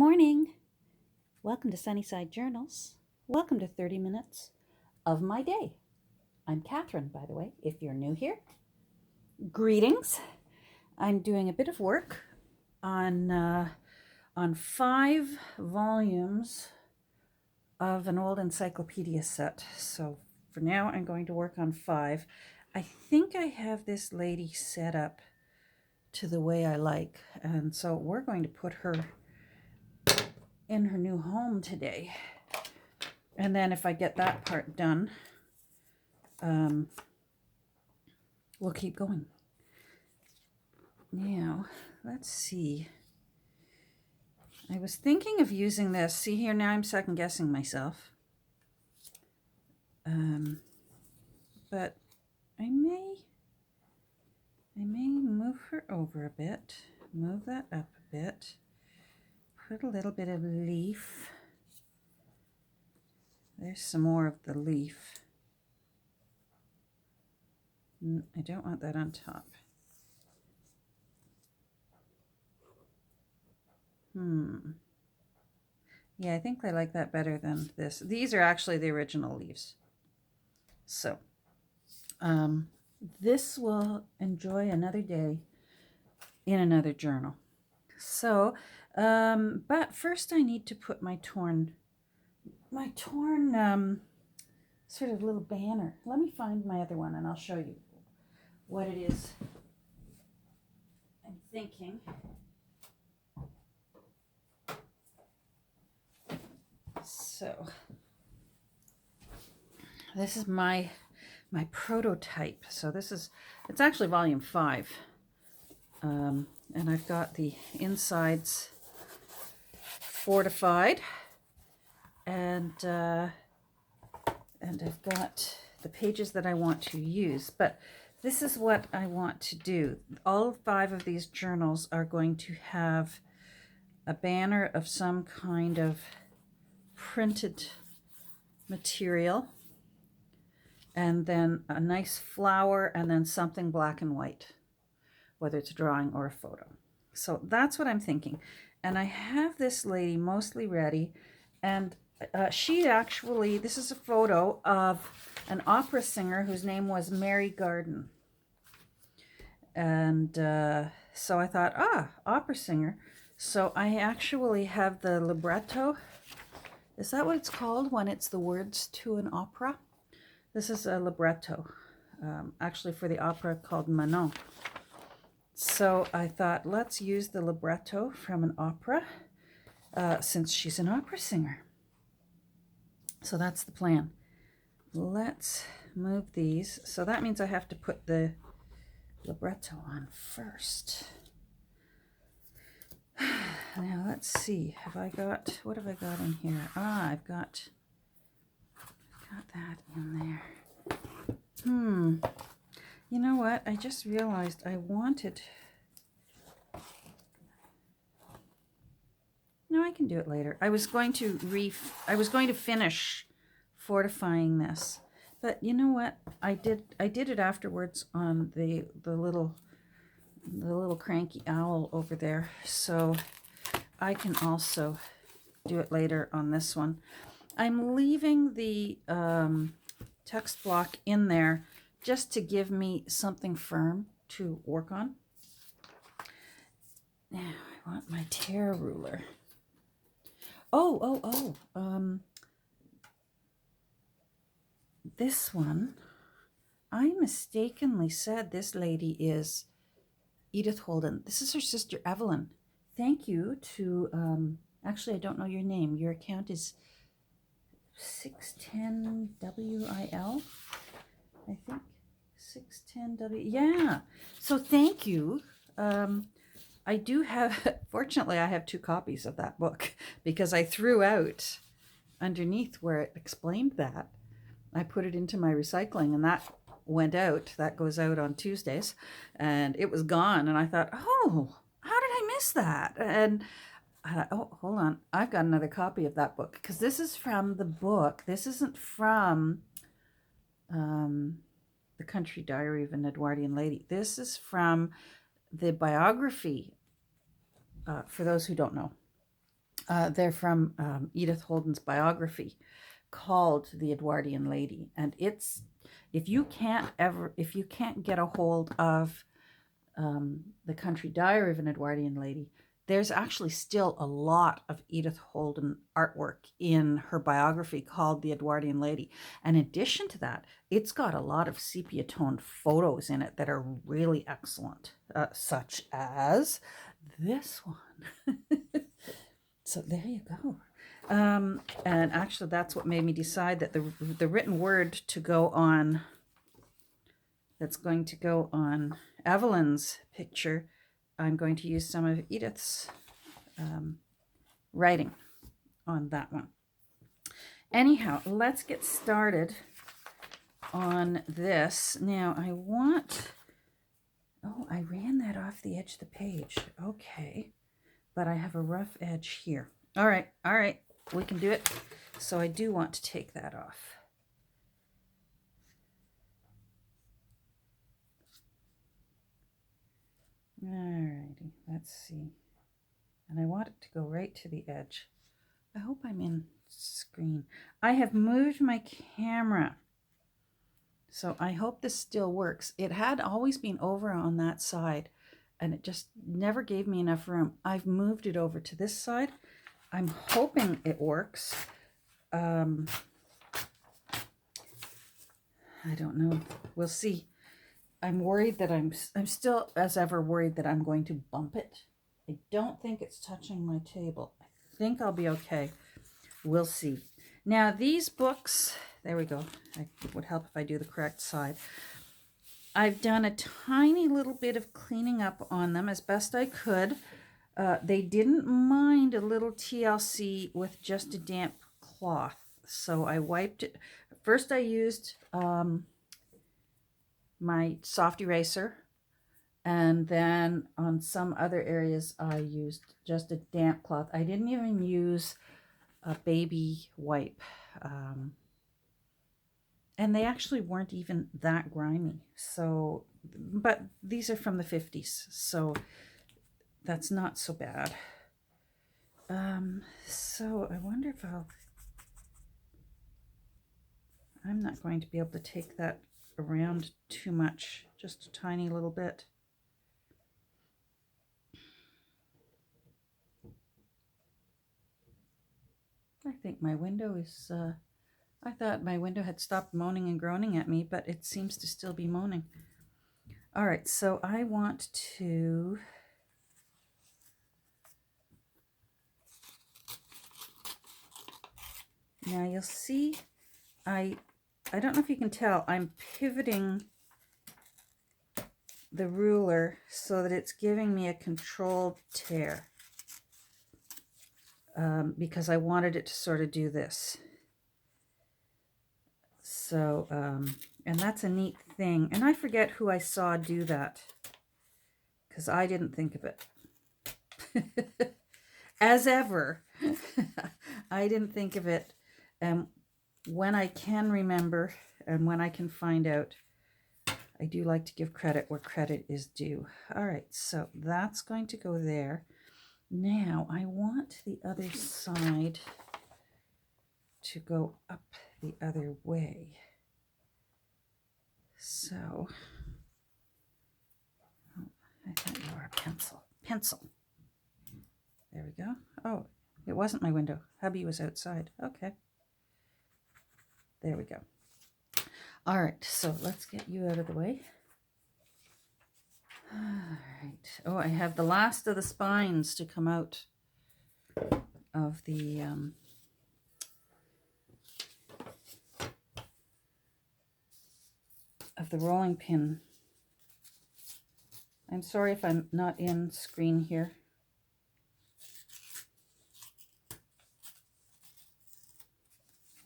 morning. Welcome to Sunnyside Journals. Welcome to 30 minutes of my day. I'm Catherine, by the way, if you're new here. Greetings. I'm doing a bit of work on 5 volumes of an old encyclopedia set. So for now, I'm going to work on 5. I think I have this lady set up to the way I like, and so we're going to put her in her new home today. And then if I get that part done, we'll keep going. Now, let's see. I was thinking of using this. See here, now I'm second guessing myself. But I may move her over a bit, move that up a bit, put a little bit of leaf. There's some more of the leaf. I don't want that on top. Yeah, I think I like that better than this. These are actually the original leaves. So, this will enjoy another day in another journal. So, but first I need to put my torn sort of little banner. Let me find my other one and I'll show you what it is I'm thinking. So, this is my prototype. So it's actually volume 5. And I've got the insides fortified, and I've got the pages that I want to use. But this is what I want to do. All 5 of these journals are going to have a banner of some kind of printed material, and then a nice flower, and then something black and white, whether it's a drawing or a photo. So that's what I'm thinking. And I have this lady mostly ready, and she actually, this is a photo of an opera singer whose name was Mary Garden. And so I thought, opera singer. So I actually have the libretto. Is that what it's called when it's the words to an opera? This is a libretto, actually for the opera called Manon. So I thought, let's use the libretto from an opera, since she's an opera singer. So that's the plan. Let's move these. So that means I have to put the libretto on first. Now let's see. What have I got in here? I've got that in there. You know what? I just realized I wanted... No, I can do it later. I was going to finish fortifying this. But you know what? I did it afterwards on the little cranky owl over there. So I can also do it later on this one. I'm leaving the text block in there just to give me something firm to work on. Now I want my tear ruler. This one, I mistakenly said this lady is Edith Holden. This is her sister Evelyn. Thank you to, actually I don't know your name. Your account is 610WIL, I think. 610W. Yeah. So thank you. I do have, fortunately, I have 2 copies of that book because I threw out underneath where it explained that. I put it into my recycling, and that went out. That goes out on Tuesdays, and it was gone. And I thought, oh, how did I miss that? And I thought, oh, hold on. I've got another copy of that book because this is from the book. This isn't from The Country Diary of an Edwardian Lady. This is from the biography, for those who don't know, They're from Edith Holden's biography called The Edwardian Lady. And it's, if you can't get a hold of The Country Diary of an Edwardian Lady, there's actually still a lot of Edith Holden artwork in her biography called The Edwardian Lady. And in addition to that, it's got a lot of sepia toned photos in it that are really excellent, such as this one. So there you go. And actually, that's what made me decide that the written word to go on, that's going to go on Evelyn's picture, I'm going to use some of Edith's writing on that one. Anyhow, let's get started on this. Now, I ran that off the edge of the page. Okay, but I have a rough edge here. All right, we can do it. So I do want to take that off. Alrighty, let's see. And I want it to go right to the edge. I hope I'm in screen. I have moved my camera, so I hope this still works. It had always been over on that side, and it just never gave me enough room. I've moved it over to this side. I'm hoping it works. I don't know. We'll see. I'm worried that I'm still, as ever, worried that I'm going to bump it. I don't think it's touching my table. I think I'll be okay. We'll see. Now, these books, there we go. It would help if I do the correct side. I've done a tiny little bit of cleaning up on them as best I could. They didn't mind a little TLC with just a damp cloth, so I wiped it. First, I used my soft eraser, and then on some other areas I used just a damp cloth. I didn't even use a baby wipe, and they actually weren't even that grimy. So, but these are from the 50s, so that's not so bad. So I wonder if I'm not going to be able to take that around too much, just a tiny little bit. I think my window is, I thought my window had stopped moaning and groaning at me, but it seems to still be moaning. All right, so I want to now you'll see I don't know if you can tell, I'm pivoting the ruler so that it's giving me a controlled tear, because I wanted it to sort of do this. So, and that's a neat thing. And I forget who I saw do that, because I didn't think of it. As ever, I didn't think of it. And when I can remember and when I can find out, I do like to give credit where credit is due. All right, so that's going to go there. Now I want the other side to go up the other way. So, I thought you were a pencil. Pencil. There we go. Oh, it wasn't my window. Hubby was outside. Okay. There we go. All right, so let's get you out of the way. All right. Oh, I have the last of the spines to come out of the rolling pin. I'm sorry if I'm not in screen here.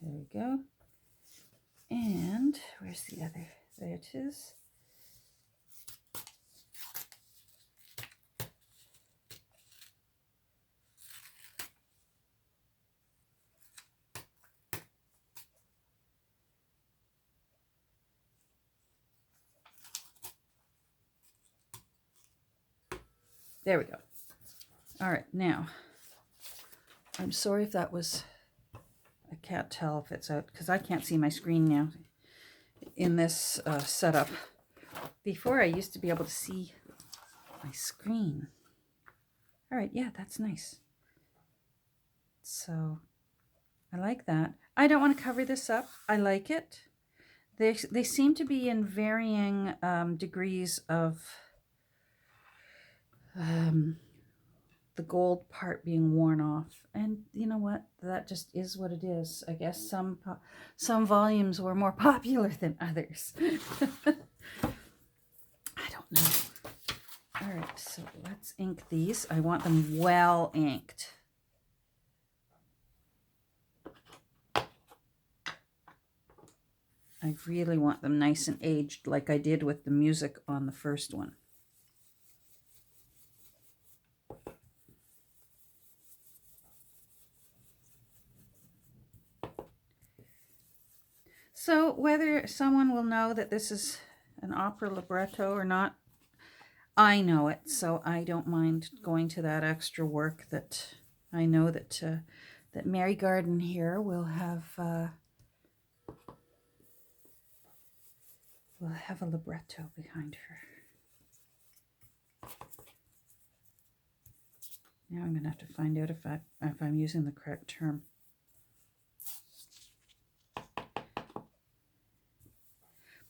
There we go. And where's the other? There it is. There we go. All right, now I'm sorry if that was, I can't tell if it's out because I can't see my screen now in this setup. Before I used to be able to see my screen. All right, yeah, that's nice. So I like that. I don't want to cover this up. I like it. They seem to be in varying degrees of the gold part being worn off. And you know what? That just is what it is. I guess some volumes were more popular than others. I don't know. All right, so let's ink these. I want them well inked. I really want them nice and aged like I did with the music on the first one. So whether someone will know that this is an opera libretto or not, I know it, so I don't mind going to that extra work that I know that that Mary Garden here will have a libretto behind her. Now I'm going to have to find out if I'm using the correct term.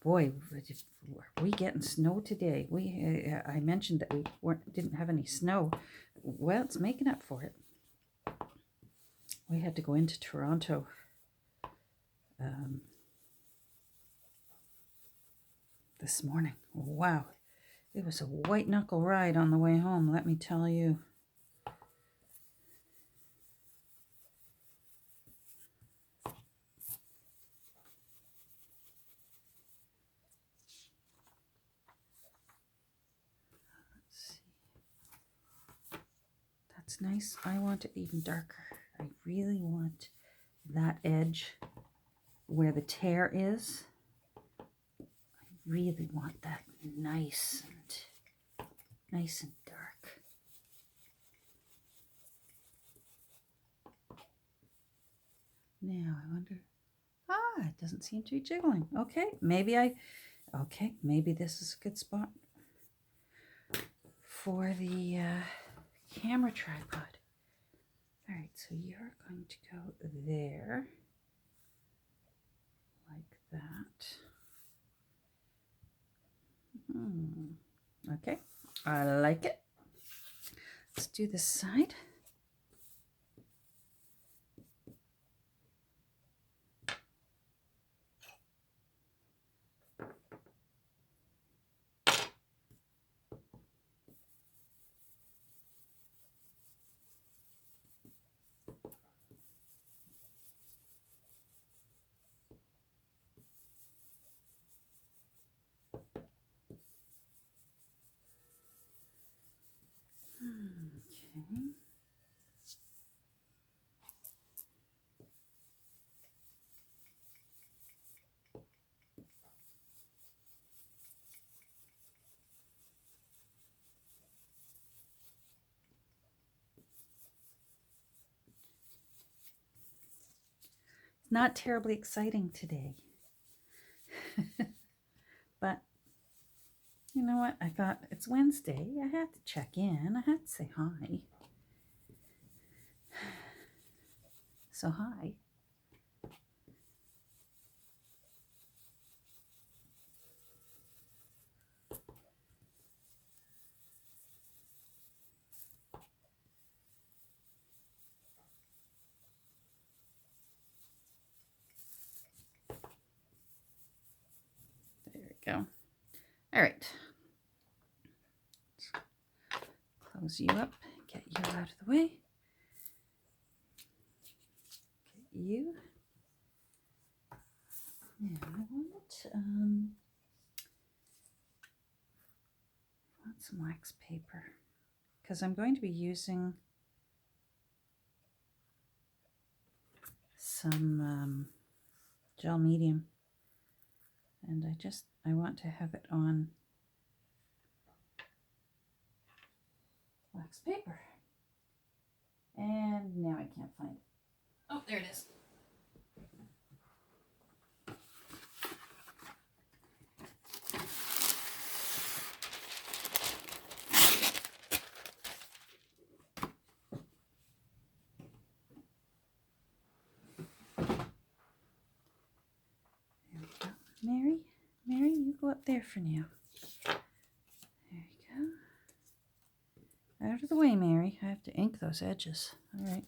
Boy, are we getting snow today? I mentioned that we didn't have any snow. Well, it's making up for it. We had to go into Toronto this morning. Wow, it was a white knuckle ride on the way home, let me tell you. That's nice. I want it even darker. I really want that edge where the tear is. I really want that nice and dark. Now I wonder, it doesn't seem to be jiggling. Okay, maybe this is a good spot for the camera tripod. All right, so you're going to go there, like that. Okay, I like it. Let's do this side. Okay. Not terribly exciting today. But you know what? I thought it's Wednesday. I had to check in. I had to say hi. So hi. There we go. All right. Close you up. Get you out of the way. Get you. Now I want some wax paper because I'm going to be using some gel medium, and I want to have it on wax paper. And now I I can't find it. Oh, there it is. Mary, you go up there for now. There you go. Out of the way, Mary. I have to ink those edges. All right.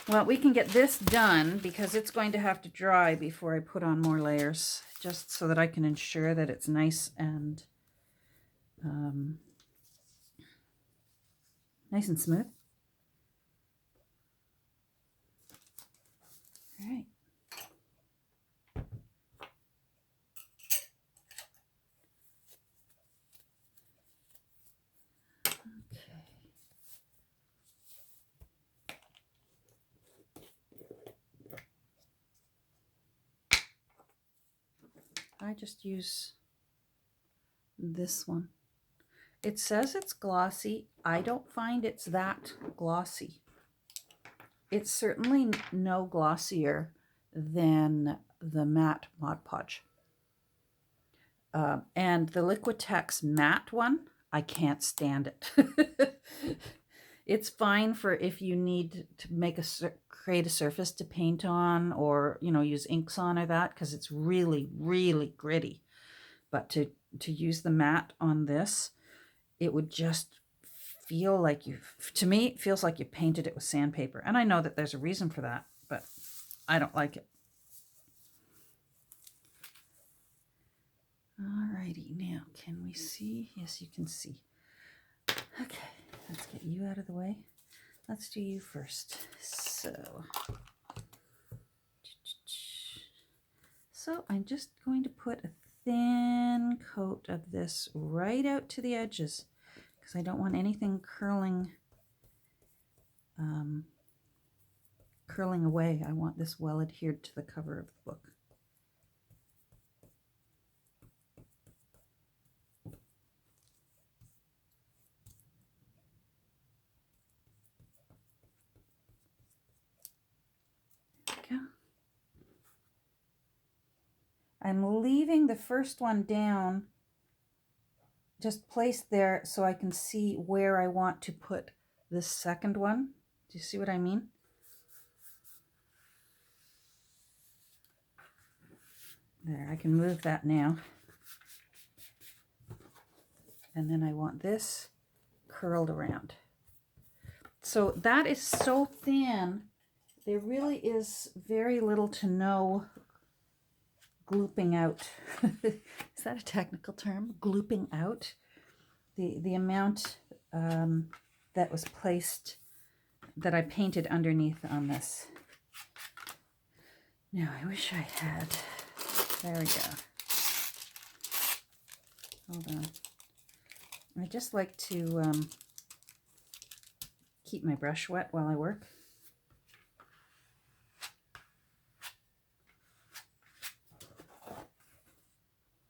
Well, we can get this done because it's going to have to dry before I put on more layers, just so that I can ensure that it's nice and smooth. All right. I just use this one. It says it's glossy. I don't find it's that glossy. It's certainly no glossier than the matte Mod Podge. And the Liquitex matte one, I can't stand it. It's fine for if you need to make create a surface to paint on, or use inks on or that, because it's really, really gritty. But to use the matte on this, it would just feel like to me, it feels like you painted it with sandpaper. And I know that there's a reason for that, but I don't like it. Alrighty, now can we see? Yes, you can see. Okay, let's get you out of the way. Let's do you first. So I'm just going to put a thin coat of this right out to the edges, because I don't want anything curling away. I want this well adhered to the cover of the book. I'm leaving the first one down, just placed there so I can see where I want to put this second one. Do you see what I mean? There, I can move that now. And then I want this curled around. So that is so thin, there really is very little to no glooping out. Is that a technical term? Glooping out? The amount that was placed, that I painted underneath on this. Now, I wish I had, there we go. Hold on. I just like to keep my brush wet while I work.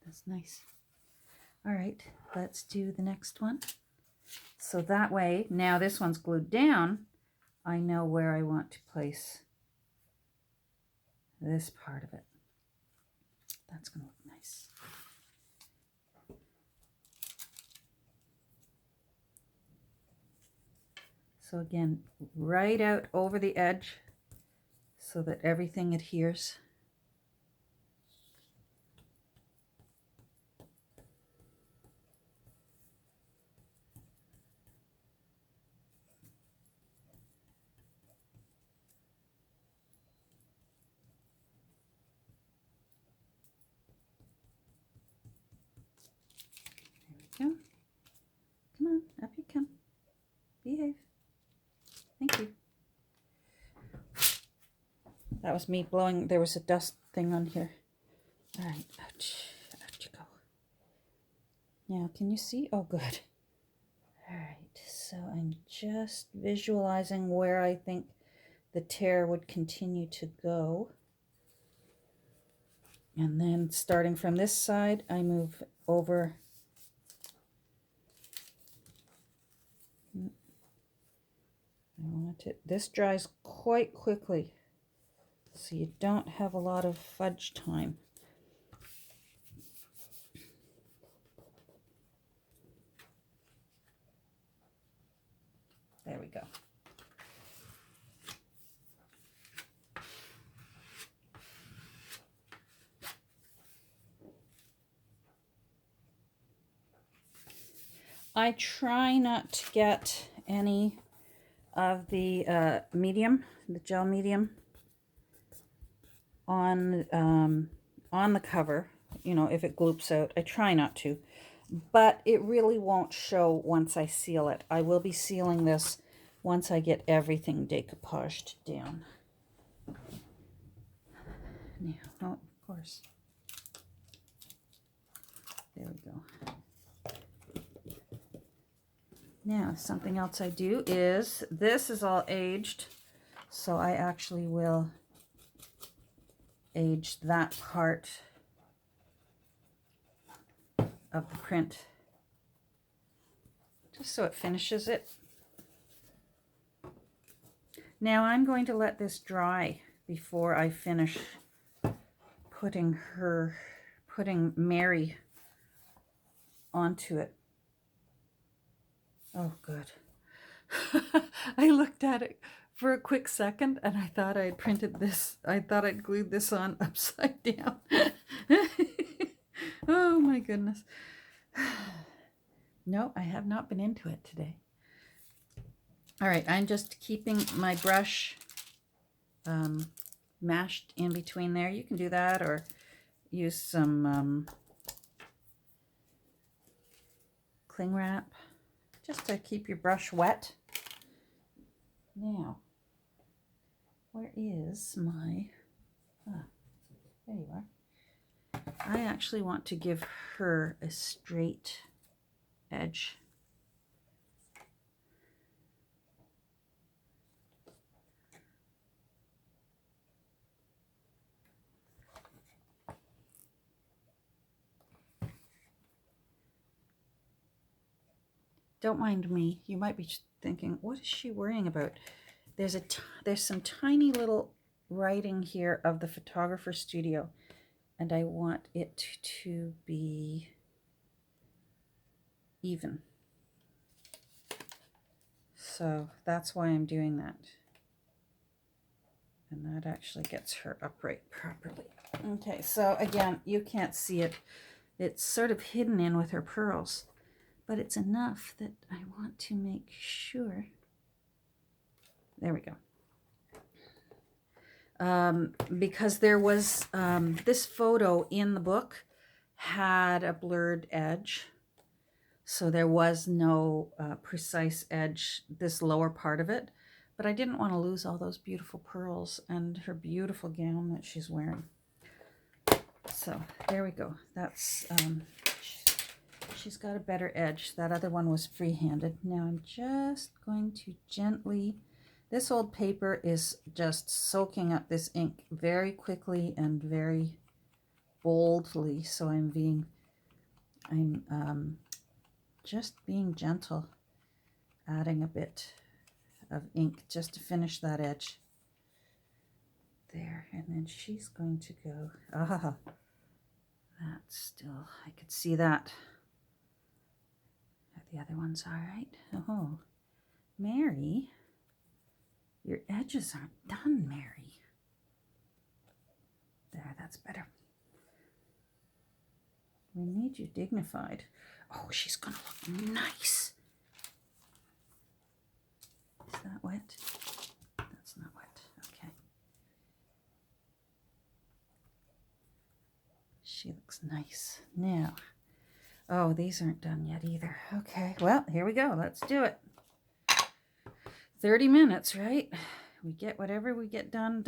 That's nice. All right, let's do the next one. So that way, now this one's glued down, I know where I want to place this part of it. That's going to look nice. So again, right out over the edge so that everything adheres. There we go. Come on, up you come. Behave. Thank you. That was me blowing. There was a dust thing on here. All right. Ouch. Out you go. Now, can you see? Oh, good. All right. So I'm just visualizing where I think the tear would continue to go. And then starting from this side, I move over This dries quite quickly, so you don't have a lot of fudge time. There we go. I try not to get any of the the gel medium on the cover. You know, if it gloops out, I try not to. But it really won't show once I seal it. I will be sealing this once I get everything decoupaged down. Now, oh, of course. There we go. Now, something else I do is, this is all aged, so I actually will age that part of the print, just so it finishes it. Now I'm going to let this dry before I finish putting Mary onto it. Oh, good. I looked at it for a quick second and I thought I had printed this. I thought I'd glued this on upside down. Oh my goodness. No, I have not been into it today. All right, I'm just keeping my brush mashed in between there. You can do that or use some cling wrap just to keep your brush wet. Now, where is my, there you are. I actually want to give her a straight edge. Don't mind me. You might be thinking, what is she worrying about? There's some tiny little writing here of the photographer studio, and I want it to be even. So that's why I'm doing that. And that actually gets her upright properly. Okay, so again, you can't see it. It's sort of hidden in with her pearls, but it's enough that I want to make sure. There we go. Because there was, this photo in the book had a blurred edge. So there was no precise edge, this lower part of it. But I didn't want to lose all those beautiful pearls and her beautiful gown that she's wearing. So there we go. That's, she's got a better edge. That other one was free-handed. Now I'm just going to gently, this old paper is just soaking up this ink very quickly and very boldly. So I'm just being gentle, adding a bit of ink just to finish that edge. There, and then she's going to go, that's still, I could see that. The other one's all right. Oh, Mary, your edges aren't done, Mary. There, that's better. We need you dignified. Oh, she's gonna look nice. Is that wet? That's not wet. Okay. She looks nice. Now, oh, these aren't done yet either. Okay, well, here we go. Let's do it. 30 minutes, right? We get whatever we get done.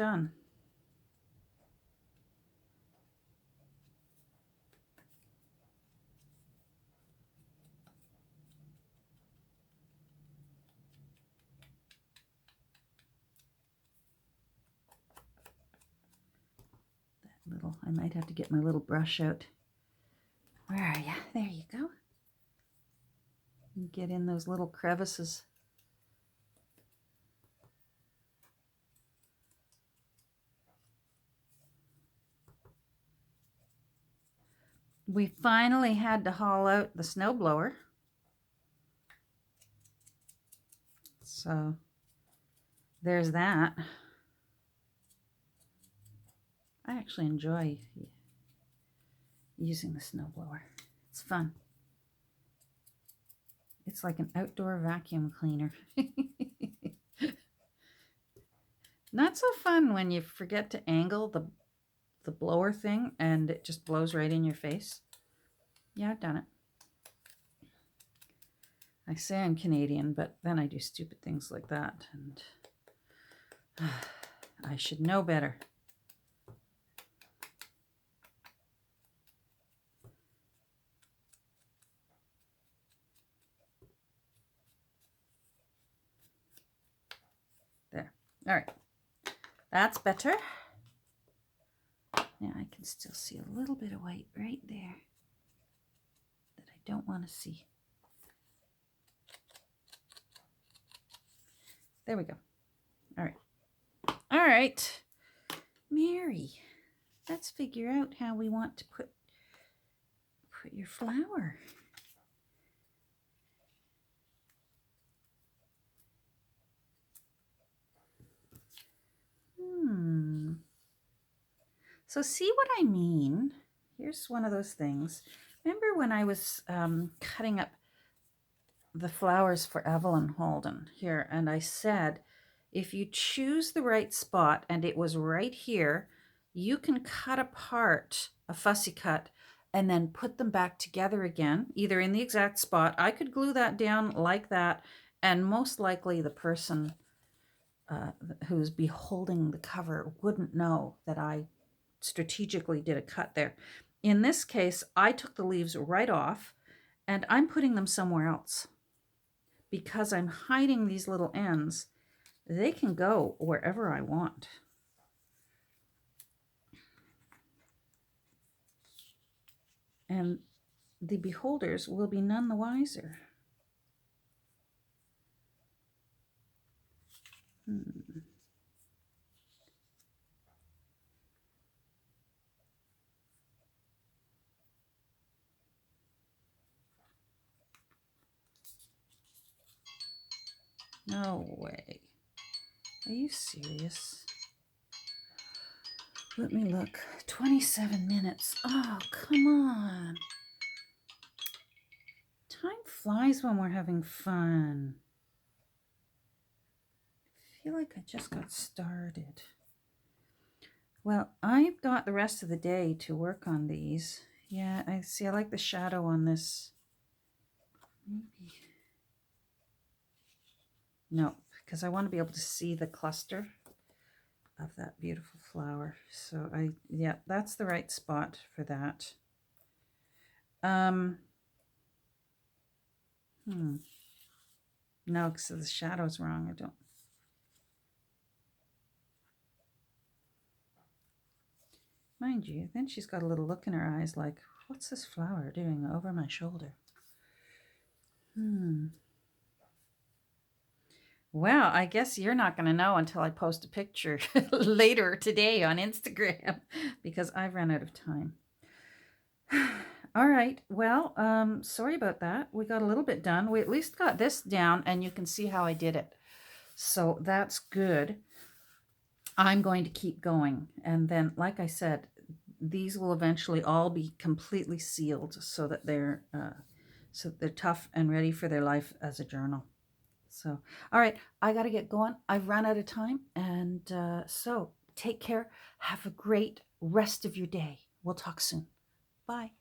I might have to get my little brush out. Where are you? There you go. And get in those little crevices. We finally had to haul out the snowblower. So there's that. I actually enjoy using the snowblower. It's fun. It's like an outdoor vacuum cleaner. Not so fun when you forget to angle the blower thing and it just blows right in your face. Yeah, I've done it. I say I'm Canadian, but then I do stupid things like that, and I should know better. There. All right. That's better. Now I can still see a little bit of white right there that I don't want to see. There we go. All right. All right. Mary, let's figure out how we want to put your flower. So see what I mean? Here's one of those things. Remember when I was cutting up the flowers for Evelyn Holden here, and I said, if you choose the right spot, and it was right here, you can cut apart a fussy cut and then put them back together again, either in the exact spot. I could glue that down like that, and most likely the person who's beholding the cover wouldn't know that I strategically did a cut there. In this case, I took the leaves right off and I'm putting them somewhere else. Because I'm hiding these little ends, they can go wherever I want. And the beholders will be none the wiser. No way. Are you serious? Let me look. 27 minutes. Oh, come on. Time flies when we're having fun. I feel like I just got started. Well, I've got the rest of the day to work on these. Yeah, I see. I like the shadow on this. Maybe. No, because I want to be able to see the cluster of that beautiful flower. So yeah, that's the right spot for that. No, because the shadow's wrong. I don't. Mind you, then she's got a little look in her eyes like, what's this flower doing over my shoulder? Well, I guess you're not going to know until I post a picture later today on Instagram because I've run out of time. All right. Well, sorry about that. We got a little bit done. We at least got this down and you can see how I did it. So that's good. I'm going to keep going. And then, like I said, these will eventually all be completely sealed so that they're tough and ready for their life as a journal. So, all right, I got to get going. I've run out of time. And so take care. Have a great rest of your day. We'll talk soon. Bye.